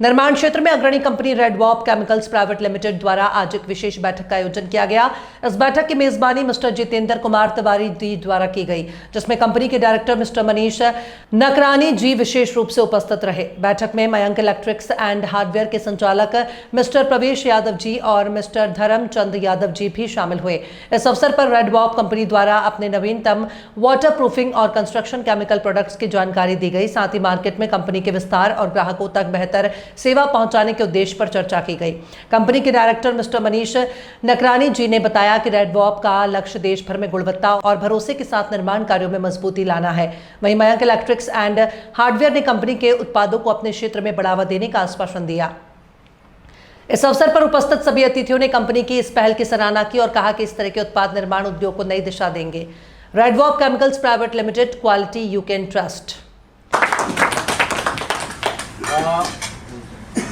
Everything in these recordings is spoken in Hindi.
निर्माण क्षेत्र में अग्रणी कंपनी रेडवॉप केमिकल्स प्राइवेट लिमिटेड द्वारा आज एक विशेष बैठक का आयोजन किया गया। इस बैठक की मेजबानी मिस्टर जितेंद्र कुमार तिवारी जी द्वारा की गई, जिसमें कंपनी के डायरेक्टर मिस्टर मनीष नकरानी जी विशेष रूप से उपस्थित रहे। बैठक में मयंक इलेक्ट्रिक्स एंड हार्डवेयर के संचालक मिस्टर प्रवेश यादव जी और मिस्टर धर्मचंद यादव जी भी शामिल हुए। इस अवसर पर रेडवॉप कंपनी द्वारा अपने नवीनतम वाटर प्रूफिंग और कंस्ट्रक्शन केमिकल प्रोडक्ट्स की जानकारी दी गई। साथ ही मार्केट में कंपनी के विस्तार और ग्राहकों तक बेहतर सेवा पहुंचाने के उद्देश्य पर चर्चा की गई। कंपनी के डायरेक्टर मिस्टर मनीष नकरानी जी ने बताया कि रेडवॉप का लक्ष्य देश भर में गुणवत्ता और भरोसे के साथ निर्माण कार्यों में मजबूती लाना है। वहीं मयंक इलेक्ट्रिक्स एंड हार्डवेयर ने कंपनी के उत्पादों को अपने क्षेत्र में बढ़ावा देने का आश्वासन दिया। इस अवसर पर उपस्थित सभी अतिथियों ने कंपनी की इस पहल की सराहना की और कहा कि इस तरह के उत्पाद निर्माण उद्योग को नई दिशा देंगे। Redwop chemicals private limited, quality you can trust.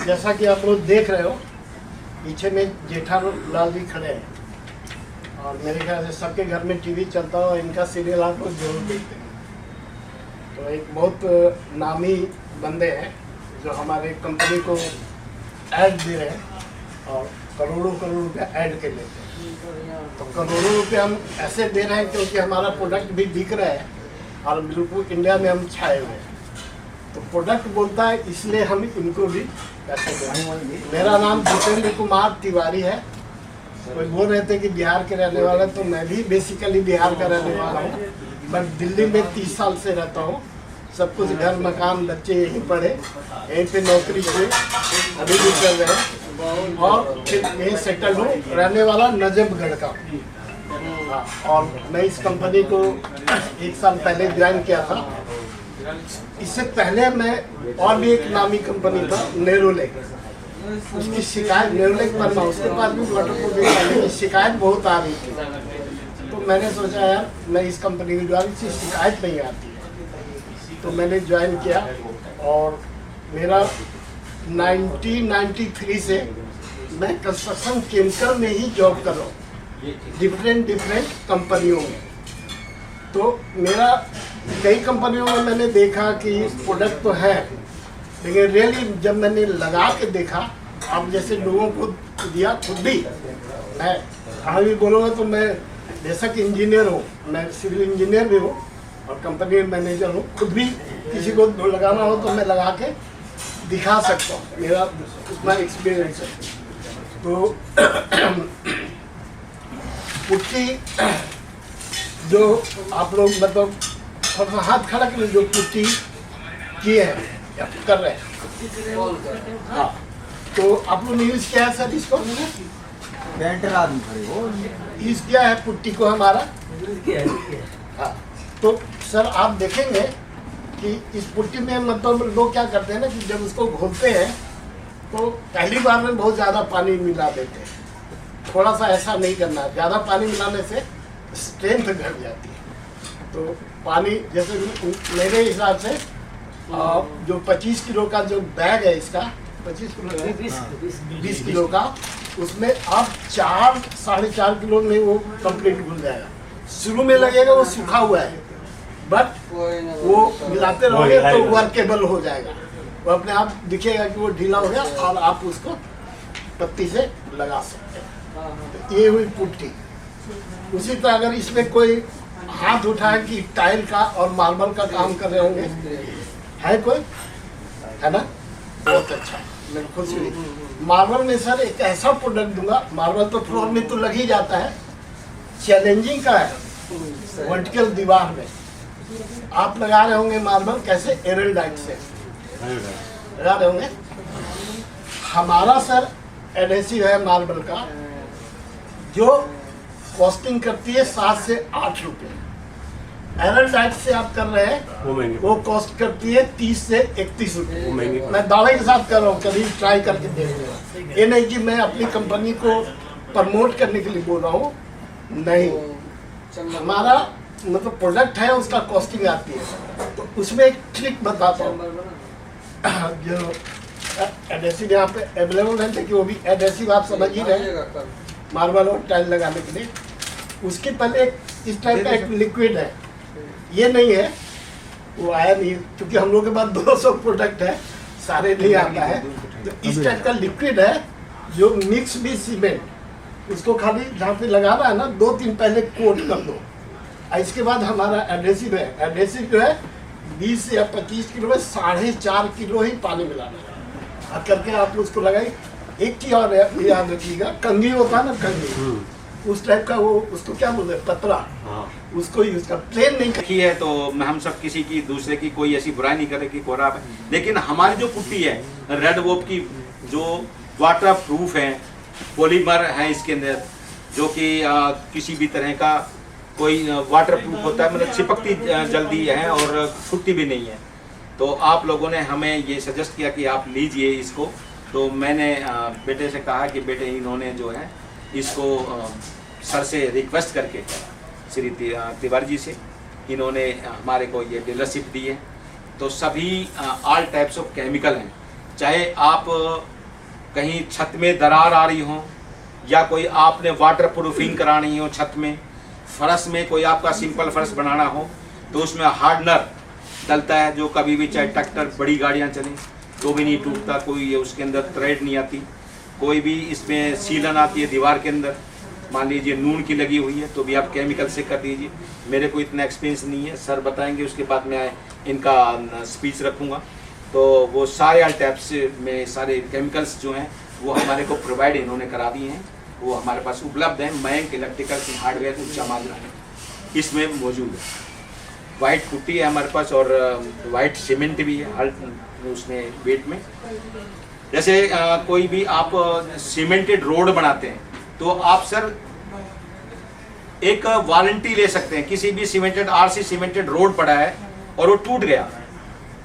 जैसा कि आप लोग देख रहे हो, पीछे में जेठालाल जी खड़े हैं और मेरे ख्याल से सबके घर में टीवी चलता हो, इनका सीरियल आप लोग जरूर देखते हैं। तो एक बहुत नामी बंदे हैं जो हमारे कंपनी को ऐड दे रहे हैं और करोड़ों रुपया ऐड के लेते हैं। तो करोड़ों रुपये हम ऐसे दे रहे हैं क्योंकि हमारा प्रोडक्ट भी बिक रहा है और बिल्कुल इंडिया में हम छाए हुए हैं। तो प्रोडक्ट बोलता है, इसलिए हम इनको भी पैसे दे रहे हैं। मेरा नाम जितेंद्र कुमार तिवारी है। कोई बोल रहे थे कि बिहार के रहने वाला, तो मैं भी बेसिकली बिहार का रहने वाला हूँ, बट दिल्ली में 30 साल से रहता हूँ। सब कुछ घर मकान बच्चे यहीं पढ़े, यहीं पे नौकरी से अभी भी कर रहे हैं और फिर यहीं सेटल हूँ। रहने वाला नजफगढ़ का। और मैं इस कंपनी को 1 साल पहले ज्वाइन किया था। इससे पहले मैं और भी एक नामी कंपनी था नेरोलेक, उसकी शिकायत नेरोलेक पर था, उसके पास भी वाटर की शिकायत बहुत आ रही थी। तो मैंने सोचा यार मैं इस कंपनी की ज्वाइन, इससे शिकायत नहीं आती है, तो मैंने ज्वाइन किया। और मेरा 1993 से मैं कंस्ट्रक्शन केमिकल में ही जॉब कर रहा हूँ, डिफरेंट कंपनियों में। तो मेरा कई कंपनियों में मैंने देखा कि प्रोडक्ट तो है, लेकिन रियली जब मैंने लगा के देखा, अब जैसे लोगों को दिया, खुद भी मैं कहाँ भी बोलूँगा तो मैं बेशक इंजीनियर हूँ, मैं सिविल इंजीनियर भी हूँ और कंपनी मैनेजर हूँ। खुद भी किसी को लगाना हो तो मैं लगा के दिखा सकता हूँ, मेरा उतना एक्सपीरियंस है। तो पुट्टी जो आप लोग मतलब हाथ खड़ा कर जो पुट्टी किए हैं या कर रहे हैं, हाँ, तो आप लोग ने यूज किया है सर इसको? यूज किया है पुट्टी को हमारा। हाँ, तो सर आप देखेंगे कि इस पुट्टी में मतलब लोग क्या करते हैं ना कि जब उसको घोलते हैं तो पहली बार में बहुत ज़्यादा पानी मिला देते हैं। थोड़ा सा ऐसा नहीं करना है, ज़्यादा पानी मिलाने से स्ट्रेंथ घट जाती है। तो पानी जैसे मेरे हिसाब से जो 25 किलो का जो बैग है इसका, 20 किलो का, उसमें आप 4-4.5 किलो में वो कंप्लीट घुल जाएगा। शुरू में लगेगा वो सूखा हुआ है, बट वो मिलाते रहोगे तो वर्केबल हो जाएगा, वो अपने आप दिखेगा कि वो ढीला हो गया और आप उसको पत्ती से लगा सकते हैं। तो ये हुई पुट्टी। उसी तरह अगर इसमें कोई हाथ उठाए कि टाइल का और मार्बल का काम कर रहे होंगे, है कोई, है ना? बहुत अच्छा, मेरे खुशी हुई। मार्बल में सर एक ऐसा प्रोडक्ट दूंगा, मार्बल तो फ्लोर में तो लग ही जाता है, चैलेंजिंग का है वर्टिकल दीवार में। आप लगा रहे होंगे मार्बल कैसे, एरलडाइट से लगा रहे होंगे। हमारा सर एडहेसिव है मार्बल का, जो कॉस्टिंग करती है 7 से 8 रुपये। एरलडाइट से आप कर रहे हैं वो कॉस्ट करती है 30 से 31 रुपये। मैं दावे के साथ कर रहा हूँ, कभी ट्राई करके देख लेना। ये नहीं कि मैं अपनी कंपनी को प्रमोट करने के लिए बोल रहा हूँ, नहीं, हमारा मतलब प्रोडक्ट है उसका कॉस्टिंग आती है। तो उसमें एक ट्रिक बताता हूँ, जो एडहेसिव यहाँ पे अवेलेबल है, कि वो भी एडहेसिव आप समझ ही रहे, मार्बल और टाइल लगाने के लिए। उसके पहले इस टाइप का एक लिक्विड है, ये नहीं है, वो आया नहीं, क्योंकि हम लोग के पास 200 प्रोडक्ट है, सारे नहीं आता है। तो इस टाइप का लिक्विड है जो मिक्स भी सीमेंट, उसको खाली जहाँ पे लगाना है ना 2-3 पहले कोट कर दो। और इसके बाद हमारा एडहेसिव है, एडहेसिव जो है 20 या 25 किलो में 4.5 किलो ही पानी मिलाना है और करके आप उसको लगाइए। एक की और याद रखिएगा, कंघी होता है ना, कंघी उस टाइप का, वो उसको क्या बोलते हैं, पतला, उसको यूज कर, प्लेन नहीं कर। की है तो हम सब किसी की दूसरे की कोई ऐसी बुराई नहीं करे कि खराब है, लेकिन हमारी जो पुट्टी है रेड वोप की जो वाटर प्रूफ है, पॉलीमर है इसके अंदर, जो कि किसी भी तरह का कोई वाटर प्रूफ होता है, मतलब चिपकती जल्दी है और फूटती भी नहीं है। तो आप लोगों ने हमें ये सजेस्ट किया कि आप लीजिए इसको, तो मैंने बेटे से कहा कि बेटे इन्होंने जो है इसको सर से रिक्वेस्ट करके श्री तिवारी जी से इन्होंने हमारे को ये डीलरशिप दी है। तो सभी ऑल टाइप्स ऑफ केमिकल हैं, चाहे आप कहीं छत में दरार आ रही हो या कोई आपने वाटर प्रूफिंग करानी हो, छत में फर्श में कोई आपका सिंपल फर्श बनाना हो तो उसमें हार्डनर डलता है, जो कभी भी चाहे ट्रैक्टर बड़ी गाड़ियाँ चलें तो भी नहीं टूटता, कोई उसके अंदर थ्रेड नहीं आती, कोई भी इसमें सीलन आती है दीवार के अंदर, मान लीजिए नून की लगी हुई है तो भी आप केमिकल से कर दीजिए। मेरे को इतना एक्सपीरियंस नहीं है, सर बताएंगे, उसके बाद मैं इनका स्पीच रखूँगा। तो वो सारे ऑल टाइप्स में सारे केमिकल्स जो हैं वो हमारे को प्रोवाइड इन्होंने करा दिए हैं, वो हमारे पास उपलब्ध है। मयंक इलेक्ट्रिकल हार्डवेयर उच्चा माजरा है, इसमें मौजूद है। वाइट पुट्टी है हमारे पास और वाइट सीमेंट भी है हर उसमें वेट में। जैसे कोई भी आप सीमेंटेड रोड बनाते हैं तो आप सर एक वारंटी ले सकते हैं, किसी भी सीमेंटेड आरसी सीमेंटेड रोड पड़ा है और वो टूट गया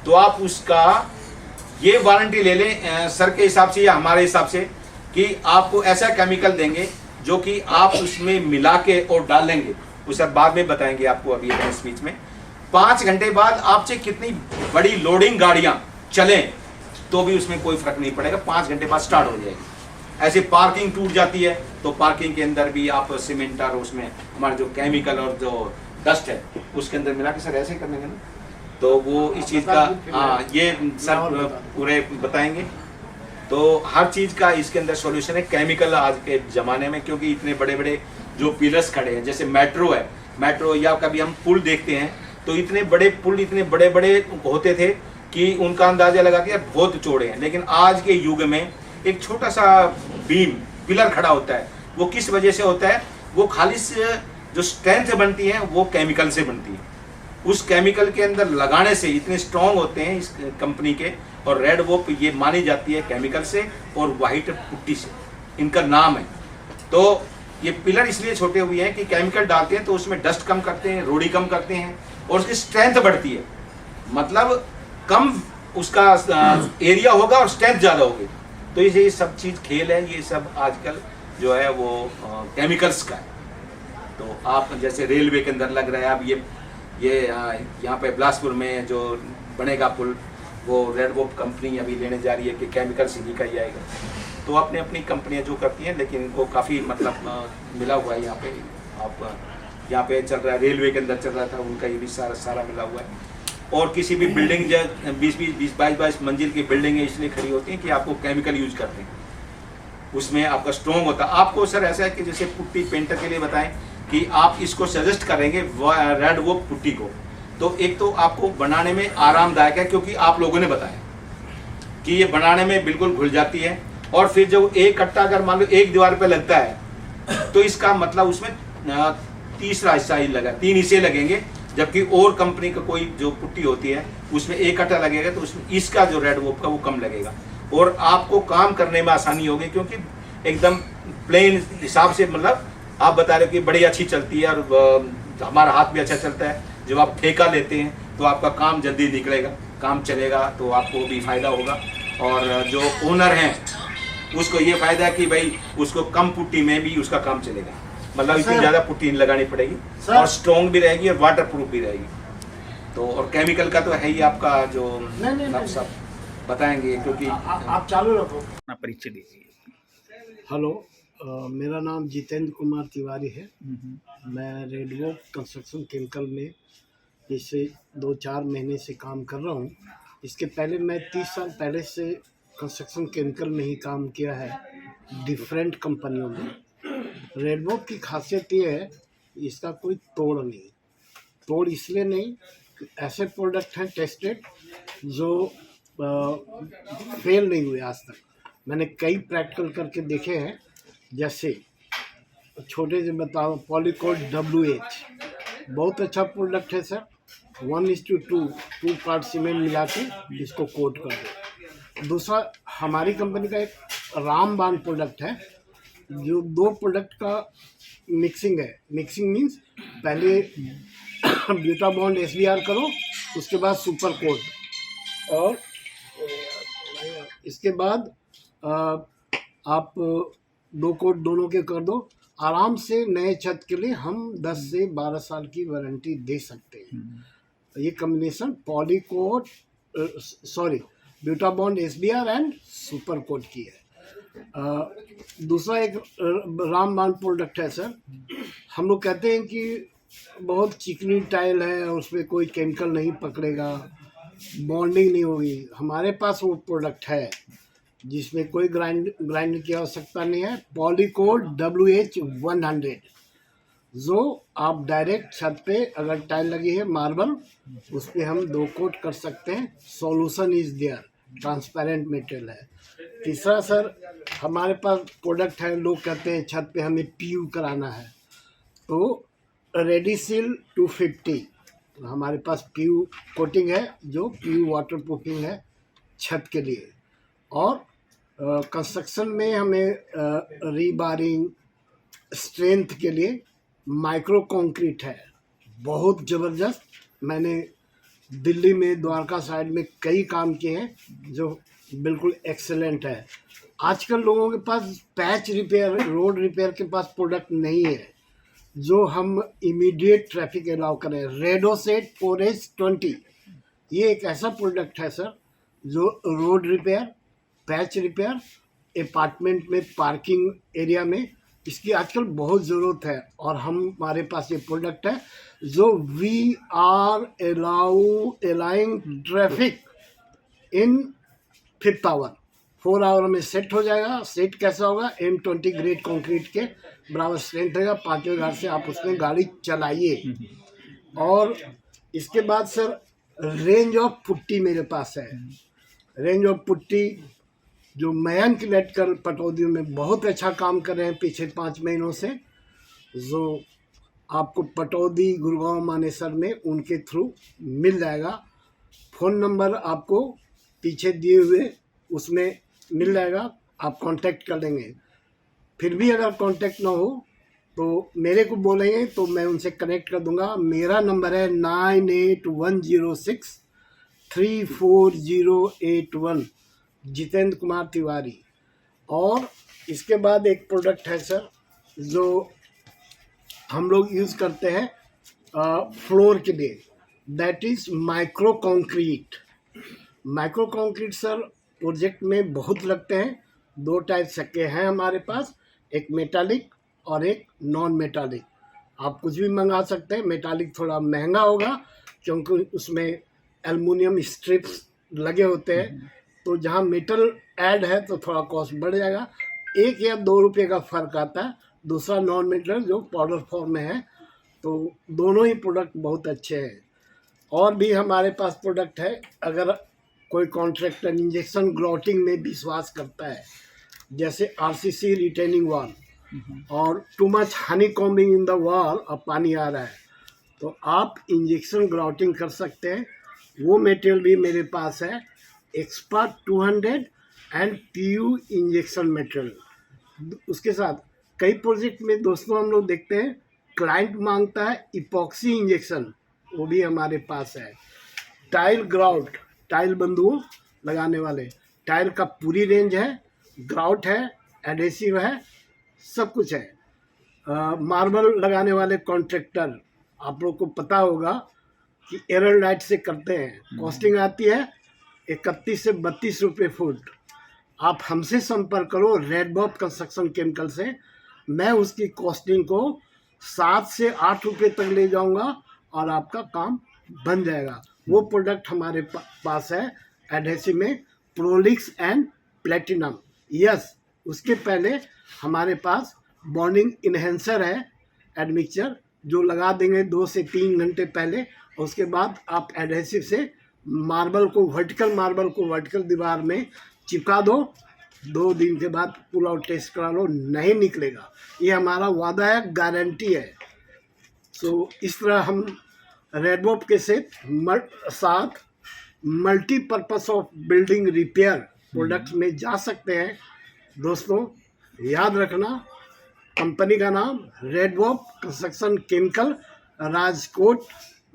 तो आप उसका ये वारंटी ले लें सर के हिसाब से या हमारे हिसाब से कि आपको ऐसा केमिकल देंगे जो कि आप उसमें मिला के और डालेंगे, उसे बाद में बताएंगे आपको अभी स्पीच में। 5 घंटे बाद आपसे कितनी बड़ी लोडिंग गाड़ियां चलें तो भी उसमें कोई फर्क नहीं पड़ेगा, 5 घंटे बाद स्टार्ट हो जाएगी। ऐसे पार्किंग टूट जाती है तो पार्किंग के अंदर भी आप सीमेंट और उसमें हमारे जो केमिकल और जो डस्ट है उसके अंदर मिला के सर ऐसे करने का ना, तो वो इस चीज़ का ये सर पूरे बताएंगे। तो हर चीज़ का इसके अंदर सॉल्यूशन है केमिकल आज के ज़माने में, क्योंकि इतने बड़े बड़े जो पिलर्स खड़े हैं, जैसे मेट्रो है, मेट्रो या कभी हम पुल देखते हैं तो इतने बड़े पुल इतने बड़े बड़े होते थे कि उनका अंदाजा लगा के बहुत चौड़े हैं, लेकिन आज के युग में एक छोटा सा बीम पिलर खड़ा होता है, वो किस वजह से होता है, वो खाली से जो स्ट्रेंथ बनती है वो केमिकल से बनती है। उस केमिकल के अंदर लगाने से इतने स्ट्रॉन्ग होते हैं इस कंपनी के, और रेड वोप ये मानी जाती है केमिकल से और वाइट पुट्टी से, इनका नाम है। तो ये पिलर इसलिए छोटे हुए हैं कि केमिकल डालते हैं तो उसमें डस्ट कम करते हैं, रोड़ी कम करते हैं और उसकी स्ट्रेंथ बढ़ती है, मतलब कम उसका एरिया होगा और स्ट्रेंथ ज़्यादा होगी। तो ये सब चीज़ खेल है, ये सब आजकल जो है वो केमिकल्स का है। तो आप जैसे रेलवे के अंदर लग रहा है, अब ये यहाँ पे बिलासपुर में जो बनेगा पुल, वो रेड वोप कंपनी अभी लेने जा रही है कि केमिकल से ही का जाएगा। तो अपनी अपनी कंपनियाँ जो करती हैं, लेकिन इनको काफ़ी मतलब मिला हुआ है यहाँ पे। आप यहाँ पे चल रहा है, रेलवे के अंदर चल रहा था उनका, ये भी सारा मिला हुआ है। और किसी भी बिल्डिंग जो 20-22 मंजिल की बिल्डिंग है इसलिए खड़ी होती है कि आपको केमिकल यूज करते हैं, उसमें आपका स्ट्रॉन्ग होता है। आपको सर ऐसा है कि जैसे पुट्टी पेंटर के लिए बताएं कि आप इसको सजेस्ट करेंगे रेड वोप पुट्टी को, तो एक तो आपको बनाने में आरामदायक है क्योंकि आप लोगों ने बताया कि ये बनाने में बिल्कुल घुल जाती है, और फिर जब एक कट्टा अगर मान लो एक दीवार पे लगता है तो इसका मतलब उसमें तीसरा हिस्सा ही लगा, 3 हिस्से लगेंगे, जबकि और कंपनी का कोई जो पुट्टी होती है उसमें एक कट्टा लगेगा तो उसमें इसका जो रेड वोप का वो कम लगेगा और आपको काम करने में आसानी होगी, क्योंकि एकदम प्लेन हिसाब से, मतलब आप बता रहे हो कि बड़ी अच्छी चलती है और हमारा हाथ भी अच्छा चलता है। जब आप ठेका लेते हैं तो आपका काम जल्दी निकलेगा, काम चलेगा, तो आपको भी फायदा होगा, और जो ओनर हैं उसको ये फायदा है कि भाई उसको कम पुट्टी में भी उसका काम चलेगा, मतलब इतनी ज़्यादा पुट्टी लगानी पड़ेगी और स्ट्रॉन्ग भी रहेगी और वाटर प्रूफ भी रहेगी। तो और केमिकल का तो है ही आपका जो आप सब बताएंगे, क्योंकि आप चालू रखो। अपना परिचय दीजिए। हेलो, मेरा नाम जितेंद्र कुमार तिवारी है। मैं रेड वोप कंस्ट्रक्शन केमिकल में इसे 2-4 महीने से काम कर रहा हूँ। इसके पहले मैं 30 साल पहले से कंस्ट्रक्शन केमिकल में ही काम किया है, डिफरेंट कंपनियों में। रेडवॉप की खासियत ये है, इसका कोई तोड़ नहीं। तोड़ इसलिए नहीं कि ऐसे प्रोडक्ट हैं टेस्टेड जो फेल नहीं हुए आज तक। मैंने कई प्रैक्टिकल करके देखे हैं। जैसे छोटे से बताओ, पॉलीकोट WH बहुत अच्छा प्रोडक्ट है सर। 1:2 2 पार्ट सीमेंट मिला के इसको कोट कर दो। दूसरा हमारी कंपनी का एक रामबाण प्रोडक्ट है, जो 2 प्रोडक्ट का मिक्सिंग है। मिक्सिंग मीन्स पहले ब्यूटाबॉन्ड SBR करो, उसके बाद सुपर कोट, और इसके बाद आप 2 कोट दोनों के कर दो। आराम से नए छत के लिए हम 10 से 12 साल की वारंटी दे सकते हैं। ये combination Polycoat Butabond SBR and Super Coat की है। दूसरा एक रामबाण प्रोडक्ट है सर। हम लोग कहते हैं कि बहुत चिकनी टाइल है और उसमें कोई केमिकल नहीं पकड़ेगा, बॉन्डिंग नहीं होगी। हमारे पास वो प्रोडक्ट है जिसमें कोई ग्राइंड की आवश्यकता नहीं है। पॉलीकोट WH 100, जो आप डायरेक्ट छत पे अगर टाइल लगी है मार्बल, उस पर हम 2 कोट कर सकते हैं। Solution is there, transparent material है। तीसरा सर, हमारे पास प्रोडक्ट है, लोग कहते हैं छत पे हमें PU कराना है, तो रेडिसिल 250 हमारे पास PU कोटिंग है, जो PU वाटर प्रूफिंग है छत के लिए। और कंस्ट्रक्शन में हमें रीबारिंग स्ट्रेंथ के लिए माइक्रो कंक्रीट है, बहुत ज़बरदस्त। मैंने दिल्ली में द्वारका साइड में कई काम किए हैं जो बिल्कुल एक्सेलेंट है। आजकल लोगों के पास पैच रिपेयर, रोड रिपेयर के पास प्रोडक्ट नहीं है जो हम इमीडिएट ट्रैफिक अलाउ करें। रेडोसेट 4H20 ये एक ऐसा प्रोडक्ट है सर जो road repair, patch repair, apartment में पार्किंग एरिया में इसकी आजकल बहुत ज़रूरत है। और हमारे पास ये प्रोडक्ट है जो we are allowing traffic in 5th hour, 4 hour में सेट हो जाएगा। सेट कैसा होगा? M20 ग्रेड कंक्रीट के बराबर स्ट्रेंथ रहेगा। 5वें घर से आप उसमें गाड़ी चलाइए। और इसके बाद सर रेंज ऑफ पुट्टी मेरे पास है। रेंज ऑफ पुट्टी जो मयंक लेटकर पटौदी में बहुत अच्छा काम कर रहे हैं पिछले 5 महीनों से, जो आपको पटौदी, गुड़गांव, मानेसर में उनके थ्रू मिल जाएगा। फ़ोन नंबर आपको पीछे दिए हुए उसमें मिल जाएगा, आप कांटेक्ट कर लेंगे। फिर भी अगर कांटेक्ट ना हो तो मेरे को बोलेंगे तो मैं उनसे कनेक्ट कर दूंगा। मेरा नंबर है 9810634081, जितेंद्र कुमार तिवारी। और इसके बाद एक प्रोडक्ट है सर जो हम लोग यूज़ करते हैं फ्लोर के लिए, that is micro concrete. Micro concrete sir project में बहुत लगते हैं। 2 टाइप के हैं हमारे पास, एक मेटालिक और एक नॉन मेटालिक। आप कुछ भी मंगा सकते हैं। मेटालिक थोड़ा महंगा होगा क्योंकि उसमें एल्युमिनियम स्ट्रिप्स लगे होते हैं, तो जहाँ मेटल ऐड है तो थोड़ा कॉस्ट बढ़ जाएगा। 1 या 2 रुपये का फ़र्क आता है। दूसरा नॉन मेटल जो पाउडर फॉर्म में है, तो दोनों ही प्रोडक्ट बहुत अच्छे हैं। और भी हमारे पास प्रोडक्ट है। अगर कोई कॉन्ट्रैक्टर इंजेक्शन ग्राउटिंग में विश्वास करता है, जैसे RCC रिटेनिंग वॉल और too much Honey combing in the wall, अब पानी आ रहा है, तो आप इंजेक्शन ग्राउटिंग कर सकते हैं। वो मटेरियल भी मेरे पास है, expert 200 and PU injection material. उसके साथ कई प्रोजेक्ट में दोस्तों हम लोग देखते हैं क्लाइंट मांगता है इपॉक्सी इंजेक्शन, वो भी हमारे पास है। टाइल ग्राउट, टाइल बंधुओं लगाने वाले टाइल का पूरी रेंज है, ग्राउट है, एडेसिव है, सब कुछ है। मार्बल लगाने वाले कॉन्ट्रैक्टर, आप लोग को पता होगा कि एरल लाइट से करते हैं। कॉस्टिंग आती है 31 से 32 रुपये फुट। आप हमसे संपर्क करो रेडवॉप कंस्ट्रक्शन केमिकल से, मैं उसकी कॉस्टिंग को 7 से 8 रुपये तक ले जाऊंगा और आपका काम बन जाएगा। वो प्रोडक्ट हमारे पास है एडहेसिव में, प्रोलिक्स एंड प्लेटिनम। यस, उसके पहले हमारे पास बॉन्डिंग इन्हेंसर है एडमिक्सचर, जो लगा देंगे 2 से 3 घंटे पहले। उसके बाद आप एडहेसिव से मार्बल को, वर्टिकल दीवार में चिपका दो। 2 दिन के बाद पुल आउट टेस्ट करा लो, नहीं निकलेगा। ये हमारा वादा है, गारंटी है। सो इस तरह हम रेडवॉप के साथ multipurpose of building repair products में जा सकते हैं। दोस्तों याद रखना, कंपनी का नाम रेडवॉप कंस्ट्रक्शन केमिकल, राजकोट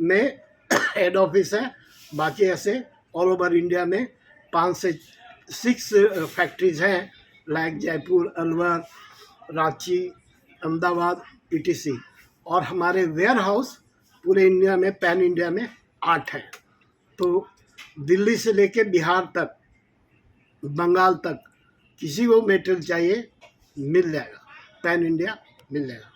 में हेड ऑफिस है। बाकी ऐसे ऑल ओवर इंडिया में 5 से 6 फैक्ट्रीज हैं, लाइक जयपुर, अलवर, रांची, अहमदाबाद, ETC। और हमारे वेयर हाउस पूरे इंडिया में, पैन इंडिया में 8 हैं। तो दिल्ली से लेके बिहार तक, बंगाल तक किसी को मेटेरियल चाहिए मिल जाएगा, पैन इंडिया मिल जाएगा।